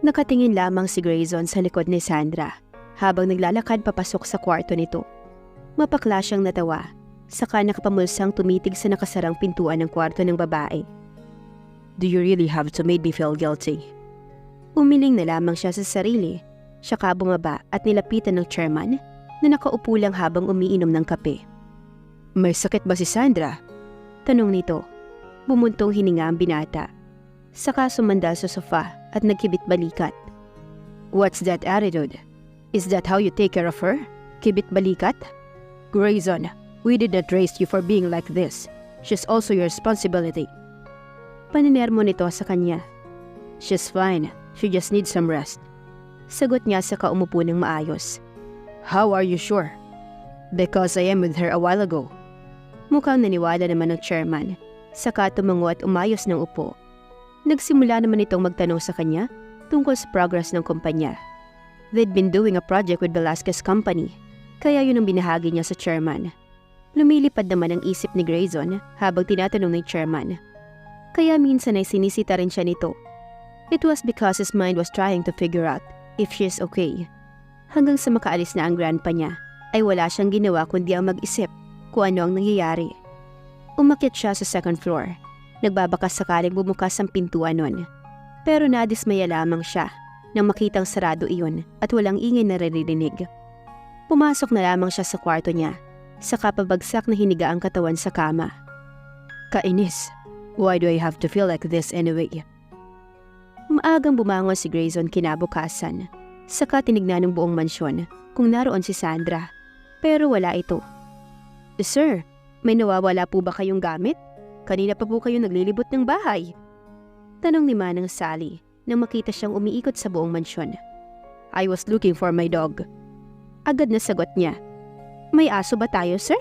Nakatingin lamang si Grayson sa likod ni Sandra habang naglalakad papasok sa kwarto nito. Mapakla siyang natawa, saka nakapamulsang tumitig sa nakasarang pintuan ng kwarto ng babae. Do you really have to make me feel guilty? Umiling na lamang siya sa sarili, saka bumaba at nilapitan ng chairman na nakaupo lang habang umiinom ng kape. May sakit ba si Sandra? Tanong nito. Bumuntong hininga ang binata. Saka sumandal sa sofa at nagkibit balikat. What's that attitude? Is that how you take care of her? Kibit balikat? Grayson, we did not raise you for being like this. She's also your responsibility. Paninermo nito sa kanya. She's fine. She just needs some rest. Sagot niya sa kaumupo ng maayos. How are you sure? Because I am with her a while ago. Mukhang naniwala naman ng chairman. Saka tumango at umayos ng upo. Nagsimula naman itong magtanong sa kanya tungkol sa progress ng kumpanya. They'd been doing a project with Velasquez Company, kaya yun ang binahagi niya sa chairman. Lumilipad naman ang isip ni Grayson habang tinatanong ng chairman. Kaya minsan ay sinisita rin siya nito. It was because his mind was trying to figure out if she is okay. Hanggang sa makaalis na ang grandpa niya, ay wala siyang ginawa kundi ang mag-isip kung ano ang nangyayari. Umakyat siya sa second floor. Nagbabakas sakaling bumukas ang pintuan nun. Pero nadismaya lamang siya nang makitang sarado iyon at walang ingay na naririnig. Pumasok na lamang siya sa kwarto niya, saka pabagsak na hiniga ang katawan sa kama. Kainis, why do I have to feel like this anyway? Maagang bumangon si Grayson kinabukasan, saka tinignan ng buong mansyon kung naroon si Sandra. Pero wala ito. Sir, may nawawala po ba kayong gamit? Kanina pa po kayo naglilibot ng bahay. Tanong ni Manang Sally nang makita siyang umiikot sa buong mansyon. I was looking for my dog. Agad na sagot niya. May aso ba tayo, sir?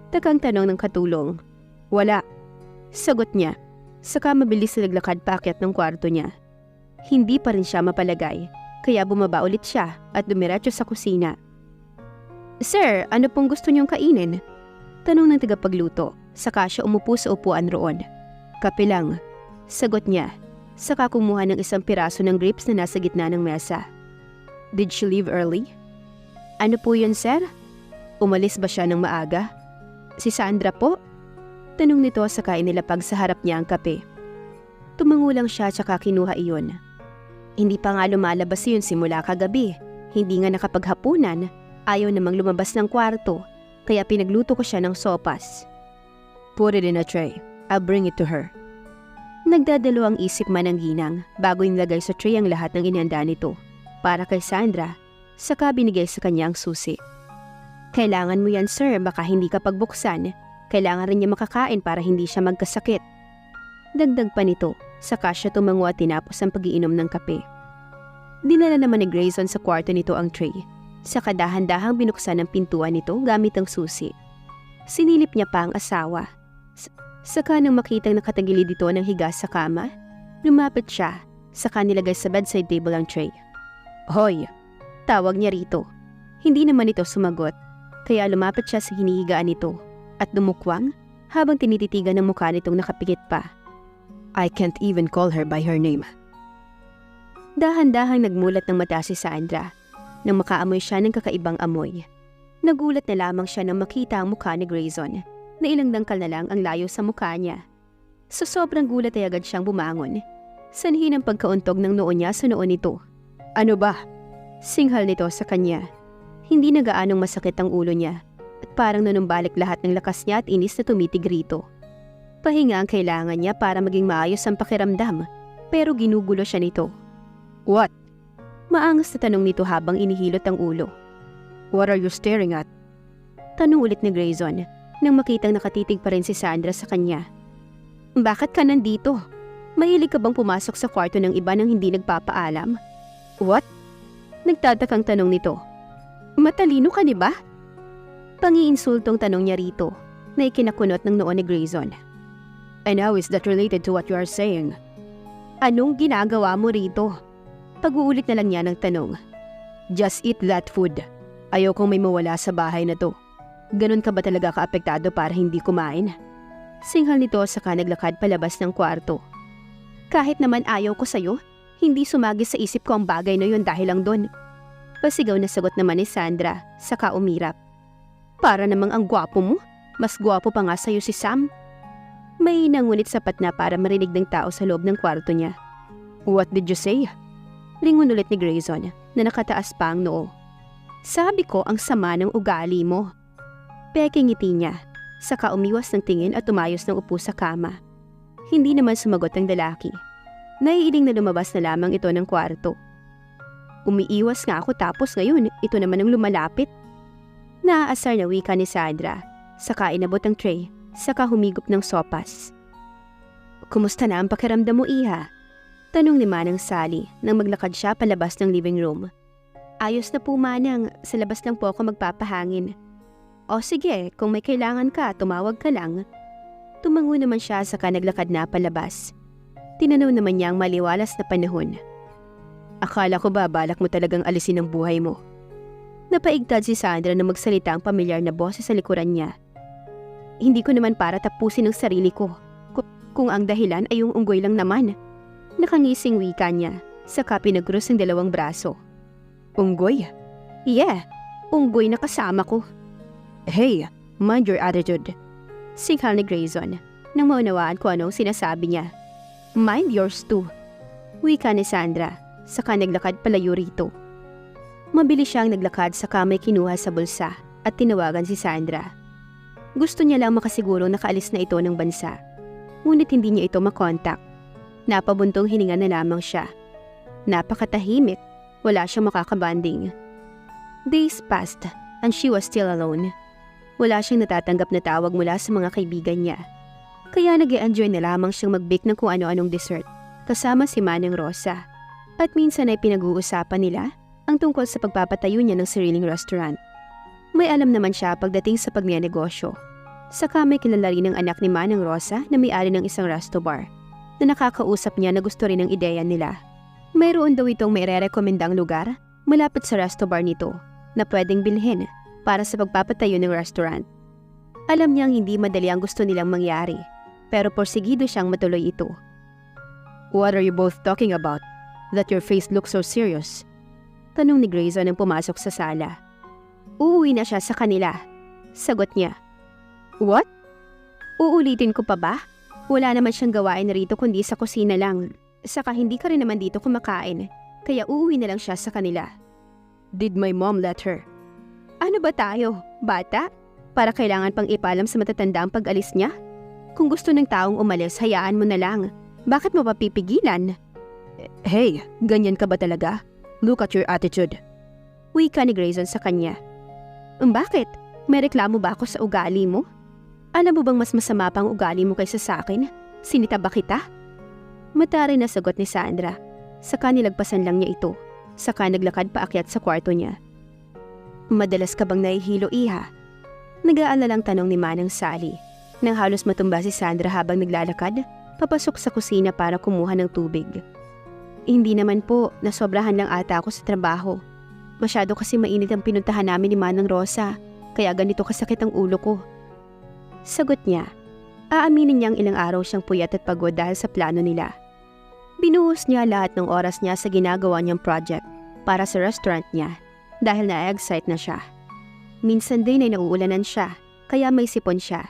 Takang tanong ng katulong. Wala. Sagot niya. Saka mabilis na naglakad paakyat ng kwarto niya. Hindi pa rin siya mapalagay, kaya bumaba ulit siya at dumiretso sa kusina. Sir, ano pong gusto niyong kainin? Tanong ng tagapagluto. Saka siya umupo sa upuan roon. Kape lang. Sagot niya. Saka kumuha ng isang piraso ng grapes na nasa gitna ng mesa. Did she leave early? Ano po yun, sir? Umalis ba siya ng maaga? Si Sandra po? Tanong nito saka inilapag sa harap niya ang kape. Tumango lang siya saka kinuha iyon. Hindi pa nga lumalabas yun simula kagabi. Hindi nga nakapaghapunan. Ayaw namang lumabas ng kwarto. Kaya pinagluto ko siya ng sopas. Put it in a tray. I'll bring it to her. Nagdadalawang isip man ang ginang bago inilagay sa tray ang lahat ng inihanda nito. Para kay Sandra, saka binigay sa kanya ang susi. Kailangan mo yan, sir, baka hindi ka pagbuksan. Kailangan rin niya makakain para hindi siya magkasakit. Dagdag pa nito, saka siya tumango at tinapos ang pag-iinom ng kape. Dinala naman ni Grayson sa kwarto nito ang tray. Saka dahan-dahang binuksan ang pintuan nito gamit ang susi. Sinilip niya pa ang asawa. Saka nang makitang nakatagilid dito ng higa sa kama, lumapit siya, saka nilagay sa bedside table ang tray. Hoy! Tawag niya rito. Hindi naman ito sumagot, kaya lumapit siya sa hinihigaan nito at dumukwang habang tinititigan ng mukha nitong nakapikit pa. I can't even call her by her name. Dahan-dahang nagmulat ng mata si Sandra nang makaamoy siya ng kakaibang amoy. Nagulat na lamang siya nang makita ang mukha ni Grayson na ilang dangkal na lang ang layo sa mukha niya. Sa sobrang gulat ay agad siyang bumangon. Sanhi ng pagkauntog ng noo niya sa noo nito. Ano ba? Singhal nito sa kanya. Hindi na gaanong masakit ang ulo niya at parang nanumbalik lahat ng lakas niya at inis na tumitig rito. Pahinga ang kailangan niya para maging maayos ang pakiramdam, pero ginugulo siya nito. What? Maangas na tanong nito habang inihilot ang ulo. What are you staring at? Tanong ulit ni Grayson nang makitang nakatitig pa rin si Sandra sa kanya. Bakit ka nandito? Mahilig ka bang pumasok sa kwarto ng iba nang hindi nagpapaalam? What? Nagtatakang tanong nito. Matalino ka ni ba? Pangiinsultong tanong niya rito na ikinakunot ng noo ni Grayson. And how is that related to what you are saying? Anong ginagawa mo rito? Pag-uulit na lang niya ng tanong. Just eat that food. Ayokong may mawala sa bahay na to. Ganon ka ba talaga kaapektado para hindi kumain? Singhal nito saka naglakad palabas ng kwarto. Kahit naman ayaw ko sa'yo, Hindi sumagi sa isip ko ang bagay na yun dahil lang doon. Pasigaw na sagot naman ni Sandra, saka umirap. Para namang ang gwapo mo. Mas gwapo pa nga sa'yo si Sam. May ngunit sapat na para marinig ng tao sa loob ng kwarto niya. What did you say? Lingon ulit ni Grayson na nakataas pa ang noo. Sabi ko ang sama ng ugali mo. Peke ngiti niya, saka umiwas ng tingin at umayos ng upo sa kama. Hindi naman sumagot ang lalaki. Naiiling na lumabas na lamang ito ng kwarto. Umiiwas nga ako tapos ngayon ito naman ang lumalapit. Naaasar na wika ni Sandra, saka inabot ang tray, saka humigop ng sopas. Kumusta na ang pakiramdam mo, Iha? Tanong ni Manang Sally nang maglakad siya palabas ng living room. Ayos na po, Manang, sa labas lang po ako magpapahangin. O sige, kung may kailangan ka, tumawag ka lang. Tumango naman siya saka naglakad na palabas. Tinanaw naman niya ang maliwalas na panahon. Akala ko ba balak mo talagang alisin ang buhay mo? Napaigtad si Sandra na magsalita ang pamilyar na boses sa likuran niya. Hindi ko naman para tapusin ang sarili ko. Kung ang dahilan ay yung unggoy lang naman. Nakangising wika niya, saka pinagkrus ang dalawang braso. Unggoy? Yeah, unggoy na kasama ko. Hey, mind your attitude. Sighal ni Grayson, nang maunawaan ko anong sinasabi niya. Mind yours too. Wika ni Sandra, saka naglakad palayo rito. Mabilis siyang naglakad saka may kinuha sa bulsa at tinawagan si Sandra. Gusto niya lang makasiguro nakaalis na ito ng bansa. Ngunit hindi niya ito makontak. Napabuntong hininga na lamang siya. Napakatahimik. Wala siyang makakabanding. Days passed and she was still alone. Wala siyang natatanggap na tawag mula sa mga kaibigan niya. Kaya nag-e-enjoy na lamang siyang mag-bake ng kung ano-anong dessert kasama si Manang Rosa. At minsan ay pinag-uusapan nila ang tungkol sa pagpapatayo niya ng sariling restaurant. May alam naman siya pagdating sa pagnenegosyo. Saka may kilala rin ng anak ni Manang Rosa na may-ari ng isang resto bar na nakakausap niya na gusto rin ang ideya nila. Mayroon daw itong may re-rekomendang lugar malapit sa resto bar nito na pwedeng bilhin para sa pagpapatayo ng restaurant. Alam niyang hindi madali ang gusto nilang mangyari, pero porsigido siyang matuloy ito. What are you both talking about? That your face looks so serious? Tanong ni Grayson nang pumasok sa sala. Uuwi na siya sa kanila. Sagot niya. What? Uulitin ko pa ba? Wala naman siyang gawain rito kundi sa kusina lang. Saka hindi ka rin naman dito kumakain. Kaya uuwi na lang siya sa kanila. Did my mom let her? Ano ba tayo? Bata? Para kailangan pang ipalam sa matatanda ang pag-alis niya? Kung gusto ng taong umalis, hayaan mo na lang. Bakit mo pa pipigilan? Hey, ganyan ka ba talaga? Look at your attitude. Wika ni Grayson sa kanya. Bakit? May reklamo ba ako sa ugali mo? Alam mo bang mas masama pang ugali mo kaysa sa akin? Sinita ba kita? Matari na sagot ni Sandra. Saka nilagpasan lang niya ito. Saka naglakad paakyat sa kwarto niya. Madalas ka bang nahihilo, Iha? Nag-aalalang tanong ni Manang Sally. Nang halos matumba si Sandra habang naglalakad, papasok sa kusina para kumuha ng tubig. Hindi naman po, nasobrahan lang ata ako sa trabaho. Masyado kasi mainit ang pinuntahan namin ni Manang Rosa, kaya ganito kasakit ang ulo ko. Sagot niya. Aaminin niyang ilang araw siyang puyat at pagod dahil sa plano nila. Binuhos niya lahat ng oras niya sa ginagawa niyang project para sa restaurant niya dahil na-excite na siya. Minsan din ay nauulanan siya, kaya may sipon siya.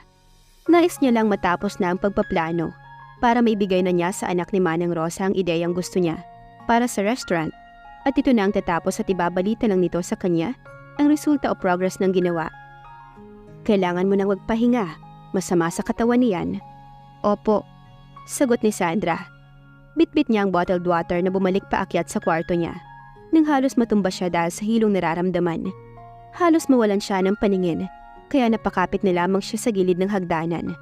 Nais niya lang matapos na ang pagpaplano para maibigay na niya sa anak ni Manang Rosa ang ideyang gusto niya para sa restaurant. At ito na ang tatapos at ibabalita lang nito sa kanya ang resulta o progress ng ginawa. Kailangan mo nang magpahinga. Masama sa katawan niyan. Opo, sagot ni Sandra. Bitbit niya ang bottled water na bumalik paakyat sa kwarto niya. Nang halos matumba siya dahil sa hilong nararamdaman. Halos mawalan siya ng paningin, kaya napakapit na lamang siya sa gilid ng hagdanan.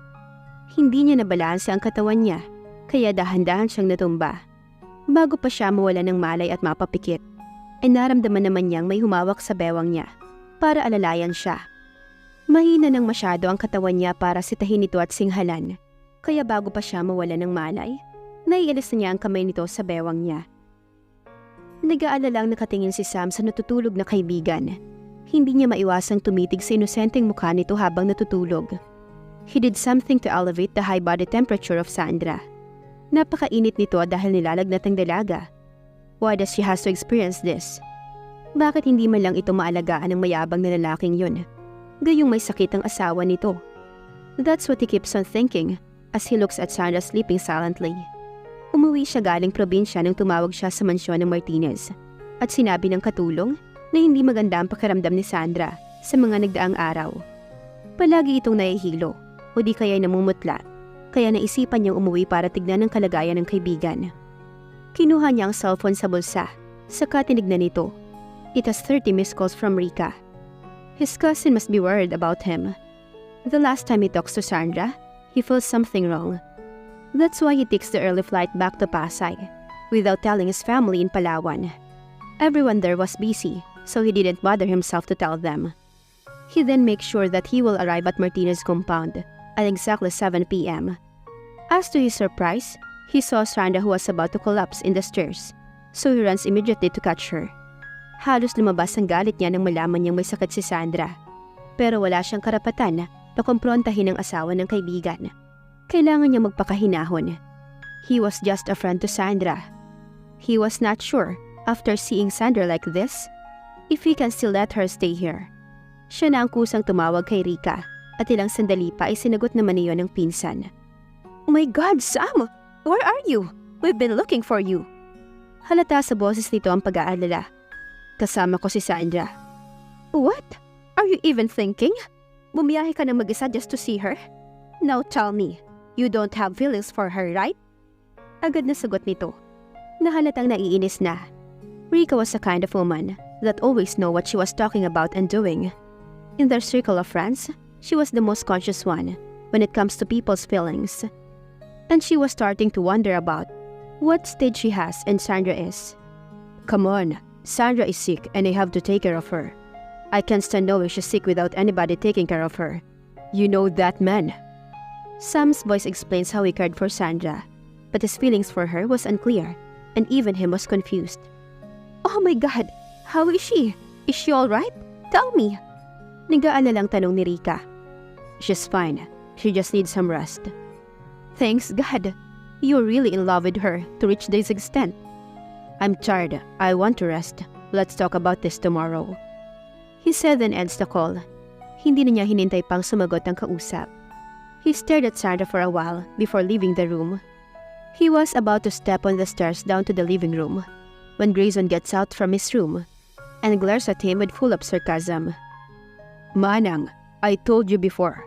Hindi niya nabalanse ang katawan niya, kaya dahan-dahan siyang natumba. Bago pa siya mawala ng malay at mapapikit, ay naramdaman naman niyang may humawak sa bewang niya para alalayan siya. Mahina nang masyado ang katawan niya para sitahin ito at singhalan, kaya bago pa siya mawala ng malay, naialis na niya ang kamay nito sa bewang niya. Nag-aalalang nakatingin si Sam sa natutulog na kaibigan. Hindi niya maiwasang tumitig sa inosenteng mukha nito habang natutulog. He did something to elevate the high body temperature of Sandra. Napakainit nito dahil nilalagnat ng dalaga. Why does she has to experience this? Bakit hindi man lang ito maalagaan ng mayabang na lalaking yun? Gayong may sakit ang asawa nito. That's what he keeps on thinking as he looks at Sandra sleeping silently. Umuwi siya galing probinsya nang tumawag siya sa mansyon ng Martinez at sinabi ng katulong na hindi maganda ang pakiramdam ni Sandra sa mga nagdaang araw. Palagi itong nahihilo o di kaya namumutla, kaya naisipan niyang umuwi para tignan ang kalagayan ng kaibigan. Kinuha niya ang cellphone sa bulsa, saka tinignan ito. It has 30 missed calls from Rika. His cousin must be worried about him. The last time he talks to Sandra, he feels something wrong. That's why he takes the early flight back to Pasay, without telling his family in Palawan. Everyone there was busy, so he didn't bother himself to tell them. He then makes sure that he will arrive at Martinez compound at exactly 7 p.m. As to his surprise, he saw Sandra who was about to collapse in the stairs, so he runs immediately to catch her. Halos lumabas ang galit niya nang malaman niyang may sakit si Sandra. Pero wala siyang karapatan na kumprontahin ang asawa ng kaibigan. Kailangan niya magpakahinahon. He was just a friend to Sandra. He was not sure, after seeing Sandra like this, if he can still let her stay here. Siya na ang kusang tumawag kay Rika at ilang sandali pa ay sinagot naman niyon ng pinsan. "Oh my God, Sam! Where are you? We've been looking for you." Halata sa boses nito ang pag-aalala. "Kasama ko si Sandra." "What? Are you even thinking? Bumiyahe ka na mag-isa just to see her? Now tell me, you don't have feelings for her, right?" Agad na sagot nito. Nahalatang naiinis na. Rika was the kind of woman that always know what she was talking about and doing. In their circle of friends, she was the most conscious one when it comes to people's feelings. And she was starting to wonder about what stage she has and Sandra is. "Come on, Sandra is sick and I have to take care of her. I can't stand knowing she's sick without anybody taking care of her. You know that, man." Sam's voice explains how he cared for Sandra, but his feelings for her was unclear, and even him was confused. "Oh my God, how is she? Is she alright? Tell me." Nag-aalalang tanong ni Rika. "She's fine. She just needs some rest." "Thanks God. You're really in love with her to reach this extent." "I'm tired. I want to rest. Let's talk about this tomorrow." He said and ends the call. Hindi na niya hinintay pang sumagot ang kausap. He stared at Sandra for a while before leaving the room. He was about to step on the stairs down to the living room when Grayson gets out from his room and glares at him with full of sarcasm. "Manang, I told you before,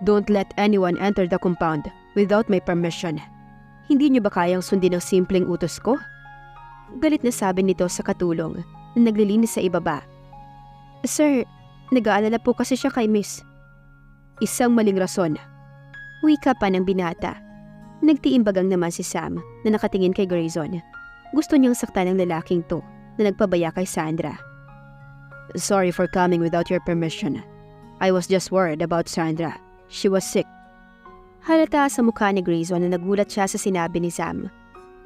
don't let anyone enter the compound without my permission. Hindi niyo ba kayang sundin ang simpleng utos ko?" Galit na sabi nito sa katulong na naglilinis sa ibaba. "Sir, nag-aalala po kasi siya kay Miss." "Isang maling rason." Wika pa ng binata. Nagtiimbagang naman si Sam na nakatingin kay Grayson. Gusto niyang saktan ng lalaking to na nagpabaya kay Sandra. "Sorry for coming without your permission. I was just worried about Sandra. She was sick." Halata sa mukha ni Grayson na nagulat siya sa sinabi ni Sam.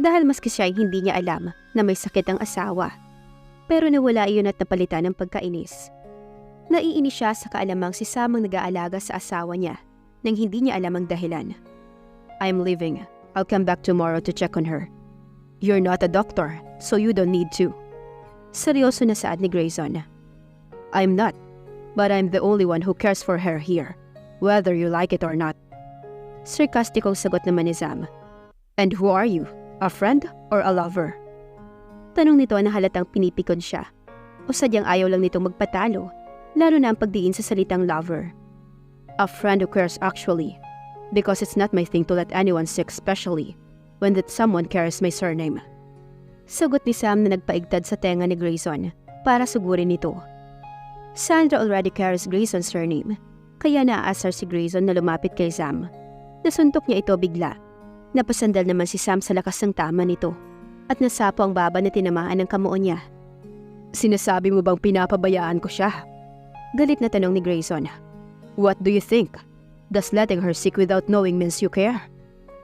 Dahil maski siya ay hindi niya alam na may sakit ang asawa. Pero nawala iyon at napalitan ng pagkainis. Naiinis siya sa kaalamang si Sam ang nag-aalaga sa asawa niya nang hindi niya alam ang dahilan. "I'm leaving. I'll come back tomorrow to check on her." "You're not a doctor, so you don't need to." Seryoso na saad ni Grayson. "I'm not, but I'm the only one who cares for her here, whether you like it or not." Sarkastikong sagot naman ni Sam. "And who are you? A friend or a lover?" Tanong nito na halatang pinipikon siya. O sadyang ayaw lang nitong magpatalo, lalo na ang pagdiin sa salitang lover. "A friend who cares actually, because it's not my thing to let anyone sick, especially when that someone carries my surname." Sagot ni Sam na nagpaigtad sa tenga ni Grayson para sugurin nito. Sandra already carries Grayson's surname, kaya naaasar si Grayson na lumapit kay Sam. Nasuntok niya ito bigla. Napasandal naman si Sam sa lakas ng tama nito at nasapo ang baba na tinamaan ng kamao niya. "Sinasabi mo bang pinapabayaan ko siya?" Galit na tanong ni Grayson. "What do you think? Does letting her sick without knowing means you care?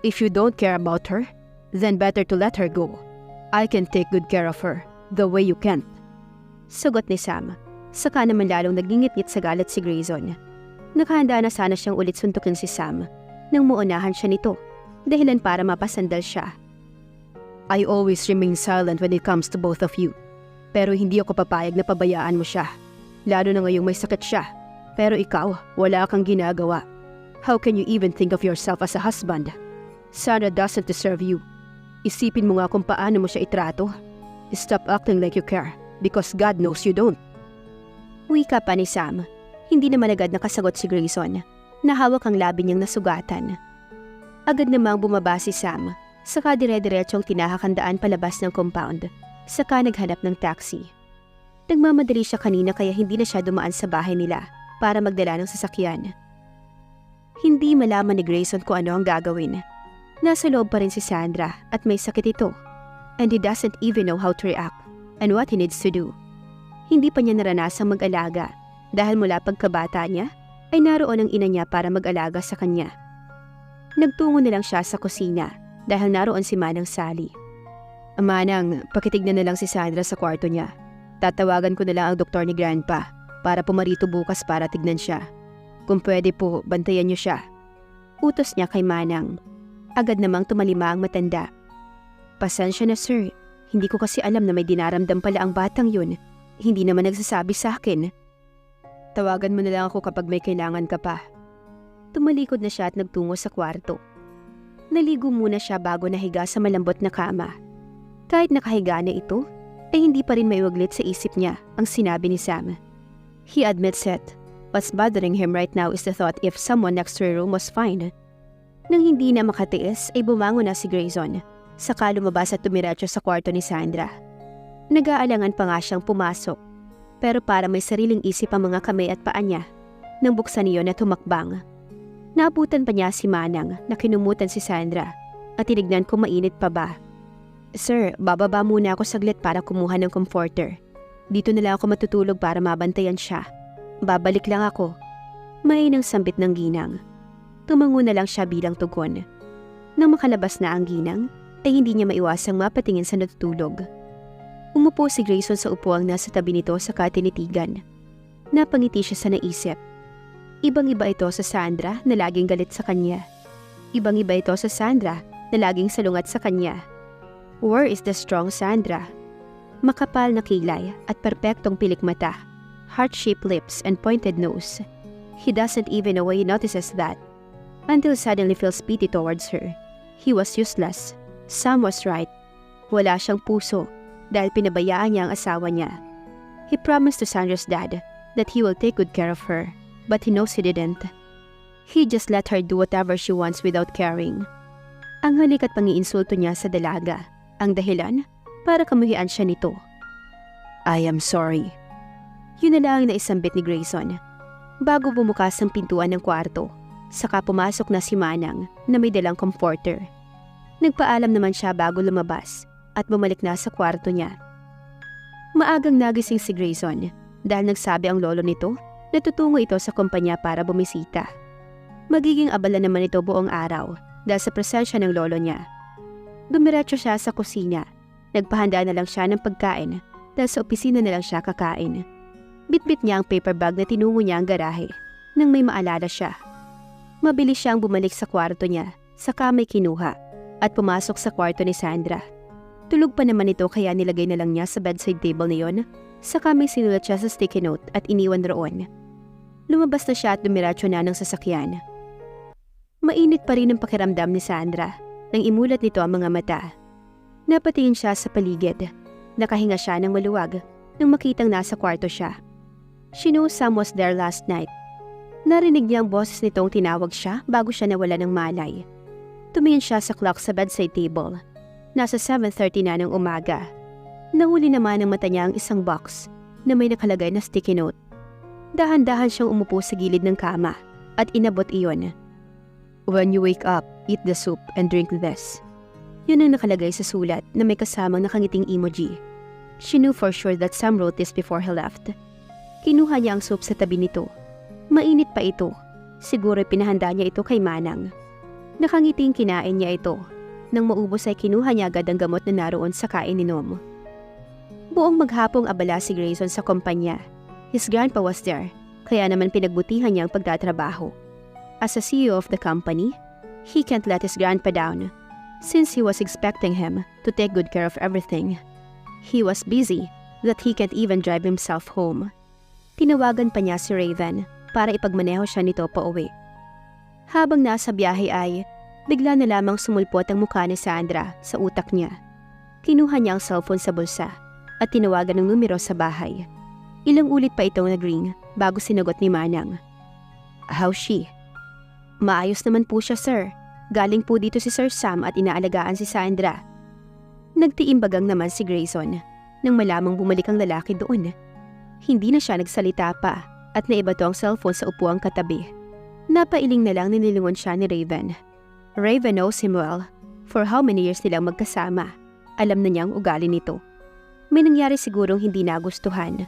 If you don't care about her, then better to let her go. I can take good care of her, the way you can't." Sagot ni Sam. Saka naman lalong nagingit-ngit sa galit si Grayson. Nakahanda na sana siyang ulit suntukin si Sam nang muunahan siya nito, dahilan para mapasandal siya. I always remain silent when it comes to both of you. Pero hindi ako papayag na pabayaan mo siya. Lalo na ngayong may sakit siya. Pero ikaw, wala kang ginagawa. How can you even think of yourself as a husband? Sandra doesn't deserve you. Isipin mo nga kung paano mo siya itrato. Stop acting like you care, because God knows you don't. Wika pa ni Sam. Hindi naman agad nakasagot si Grayson. Nahawak ang labi niyang nasugatan. Agad namang bumaba si Sam. Saka dire-diretsong tinahakandaan palabas ng compound. Saka naghanap ng taxi. Nagmamadali siya kanina kaya hindi na siya dumaan sa bahay nila para magdala ng sasakyan. Hindi malaman ni Grayson kung ano ang gagawin. Nasa loob pa rin si Sandra at may sakit ito. And he doesn't even know how to react and what he needs to do. Hindi pa niya naranasang mag-alaga dahil mula pagkabata niya ay naroon ang ina niya para mag-alaga sa kanya. Nagtungo na lang siya sa kusina dahil naroon si Manang Sally. Manang, pakitignan na lang si Sandra sa kwarto niya. Tatawagan ko na lang ang doktor ni Grandpa para pumarito bukas para tignan siya. Kung pwede po, bantayan niyo siya. Utos niya kay Manang. Agad namang tumalima ang matanda. Pasensya na sir, hindi ko kasi alam na may dinaramdam pala ang batang yun. Hindi naman nagsasabi sa akin. Tawagan mo na lang ako kapag may kailangan ka pa. Tumalikod na siya at nagtungo sa kwarto. Naligo muna siya bago nahiga sa malambot na kama. Kahit nakahiga na ito, ay hindi pa rin maiwaglit sa isip niya ang sinabi ni Sam. He admits it. What's bothering him right now is the thought if someone next to her room was fine. Nang hindi na makatiis ay bumangon na si Grayson. Saka lumabas at tumiretso sa kwarto ni Sandra. Nag-aalangan pa nga siyang pumasok. Pero para may sariling isip ang mga kamay at paa niya, nang buksan niyon na tumakbang. Naabutan pa niya si Manang na kinumutan si Sandra at tinignan kung mainit pa ba. Sir, bababa muna ako saglit para kumuha ng comforter. Dito na lang ako matutulog para mabantayan siya. Babalik lang ako. Mainang sambit ng ginang. Tumango na lang siya bilang tugon. Nang makalabas na ang ginang, ay hindi niya maiwasang mapatingin sa natutulog. Umupo si Grayson sa upuang nasa tabi nito sa katinitigan. Napangiti siya sa naisip. Ibang-iba ito sa Sandra na laging galit sa kanya. Ibang-iba ito sa Sandra na laging salungat sa kanya. Where is the strong Sandra? Makapal na kilay at perpektong pilik mata, heart-shaped lips and pointed nose. He doesn't even know why he notices that. Until suddenly feels pity towards her. He was useless. Sam was right. Wala siyang puso dahil pinabayaan niya ang asawa niya. He promised to Sandra's dad that he will take good care of her. But he knows he didn't. He just let her do whatever she wants without caring. Ang halik at pangiinsulto niya sa dalaga. Ang dahilan, para kamuhian siya nito. I am sorry. Yun na lang ang naisambit ni Grayson. Bago bumukas ang pintuan ng kwarto, saka pumasok na si Manang na may dalang comforter. Nagpaalam naman siya bago lumabas at bumalik na sa kwarto niya. Maagang nagising si Grayson dahil nagsabi ang lolo nito natutungo ito sa kumpanya para bumisita. Magiging abala naman ito buong araw dahil sa presensya ng lolo niya. Dumiretso siya sa kusina. Nagpahanda na lang siya ng pagkain dahil sa opisina na lang siya kakain. Bitbit niya ang paper bag na tinungo niya ang garahe nang may maalala siya. Mabilis siyang bumalik sa kwarto niya, saka may kinuha at pumasok sa kwarto ni Sandra. Tulog pa naman ito kaya nilagay na lang niya sa bedside table niyon, saka may sinulat siya sa sticky note at iniwan roon. Lumabas na siya at dumiretso na ng sasakyan. Mainit pa rin ang pakiramdam ni Sandra nang imulat nito ang mga mata. Napatingin siya sa paligid. Nakahinga siya ng maluwag nang makitang nasa kwarto siya. She knew Sam was there last night. Narinig niya ang boses nitong tinawag siya bago siya nawala ng malay. Tumingin siya sa clock sa bedside table. Nasa 7:30 na ng umaga. Nahuli naman ng mata niya ang isang box na may nakalagay na sticky note. Dahan-dahan siyang umupo sa gilid ng kama at inabot iyon. When you wake up, eat the soup and drink this. Yun ang nakalagay sa sulat na may kasamang nakangiting emoji. She knew for sure that Sam wrote this before he left. Kinuha niya ang soup sa tabi nito. Mainit pa ito. Siguro pinahanda niya ito kay Manang. Nakangiting kinain niya ito. Nang maubos ay kinuha niya agad ang gamot na naroon sa kaininom. Buong maghapong abala si Grayson sa kumpanya. His grandpa was there, kaya naman pinagbutihan niya ang pagtatrabaho. As a CEO of the company, he can't let his grandpa down. since he was expecting him to take good care of everything. He was busy that he can't even drive himself home. Tinawagan pa niya si Raven para ipagmaneho siya nito pauwi. Habang nasa biyahe ay, bigla na lamang sumulpot ang mukha ni Sandra sa utak niya. Kinuha niya ang cellphone sa bulsa at tinawagan ng numero sa bahay. Ilang ulit pa itong nag-ring bago sinagot ni Manang. How's she? Maayos naman po siya, sir. Galing po dito si Sir Sam at inaalagaan si Sandra. Nagtiimbagang naman si Grayson nang malamang bumalik ang lalaki doon. Hindi na siya nagsalita pa at naibato ang cellphone sa upuang katabi. Napailing na lang ninilingon siya ni Raven. Raven knows him well. For how many years nilang magkasama, alam na niyang ugali nito. May nangyari sigurong hindi nagustuhan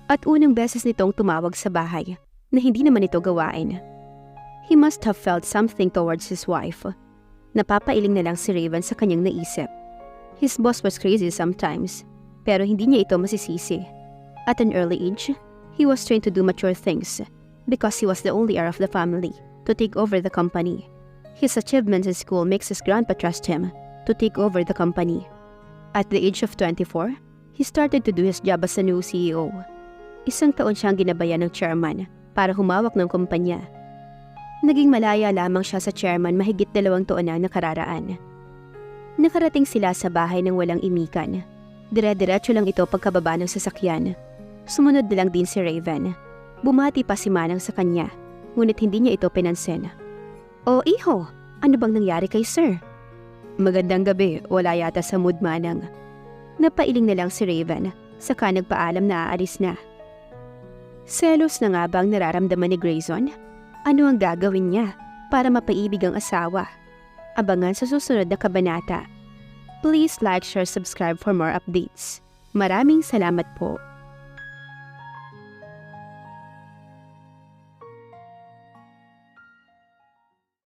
at unang beses nitong tumawag sa bahay na hindi naman ito gawain. He must have felt something towards his wife. Napapailing na lang si Raven sa kanyang naisip. His boss was crazy sometimes, pero hindi niya ito masisisi. At an early age, he was trained to do mature things because he was the only heir of the family to take over the company. His achievements in school makes his grandpa trust him to take over the company. At the age of 24, he started to do his job as a new CEO. Isang taon siyang ginabayan ng chairman para humawak ng kumpanya. Naging malaya lamang siya sa chairman mahigit 2 taon na nakararaan. Nakarating sila sa bahay ng walang imikan. Dire-diretso lang ito pagkababa ng sasakyan. Sumunod na lang din si Raven. Bumati pa si Manang sa kanya, ngunit hindi niya ito pinansin. O iho, ano bang nangyari kay sir? Magandang gabi, wala yata sa mood Manang. Napailing na lang si Raven, saka nagpaalam na aalis na. Selos na nga bang nararamdaman ni Grayson? Ano ang gagawin niya para mapaibig ang asawa? Abangan sa susunod na kabanata. Please like, share, subscribe for more updates. Maraming salamat po.